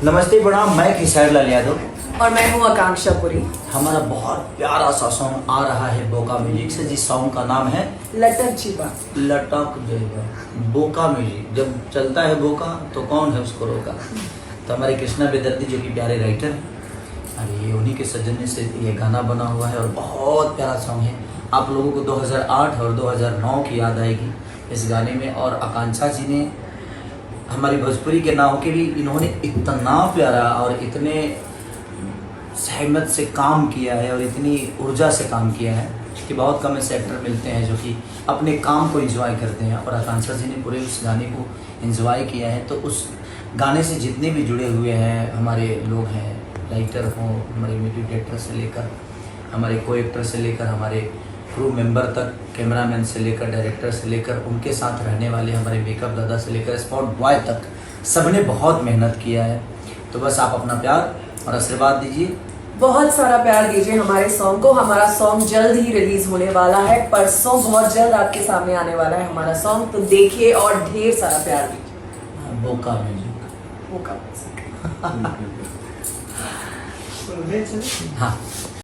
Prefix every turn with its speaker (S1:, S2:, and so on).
S1: नमस्ते प्रणाम, मैं किशोर लाल यादव
S2: और मैं हूँ आकांक्षा पुरी।
S1: हमारा बहुत प्यारा सा सॉन्ग आ रहा है बोका म्यूजिक से, जिस सॉन्ग का नाम है
S2: लटक छिपा।
S1: लटक जेबा। बोका म्यूजिक जब चलता है बोका तो कौन है उसको रोका। तो हमारे कृष्णा बेदर्दी जो कि प्यारे राइटर हैं, अरे उन्हीं के सजने से ये गाना बना हुआ है और बहुत प्यारा सॉन्ग है। आप लोगों को 2008 और 2009 की याद आएगी इस गाने में। और आकांक्षा जी ने हमारी भोजपुरी के नाम के भी इन्होंने इतना प्यारा और इतने सहमत से काम किया है और इतनी ऊर्जा से काम किया है कि बहुत कम ऐसे एक्टर मिलते हैं जो कि अपने काम को एंजॉय करते हैं। और आकांक्षा जी ने पूरे उस गाने को एंजॉय किया है। तो उस गाने से जितने भी जुड़े हुए हैं हमारे लोग हैं, राइटर हों, हमारे म्यूजिक डायरेक्टर से लेकर हमारे को एक्टर से लेकर हमारे क्रू मेंबर तक, कैमरामैन से लेकर डायरेक्टर से लेकर उनके साथ रहने वाले हमारे मेकअप दादा से लेकर स्पॉट बॉय तक, सबने बहुत मेहनत किया है। तो बस आप अपना प्यार और आशीर्वाद दीजिए,
S2: बहुत सारा प्यार दीजिए हमारे सॉन्ग को। हमारा सॉन्ग जल्द ही रिलीज होने वाला है, परसों बहुत जल्द आपके सामने आने वाला है हमारा सॉन्ग। तो देखिए और ढेर सारा प्यार दीजिए।
S1: बोका म्यूजिक।
S2: बोका।
S1: हाँ।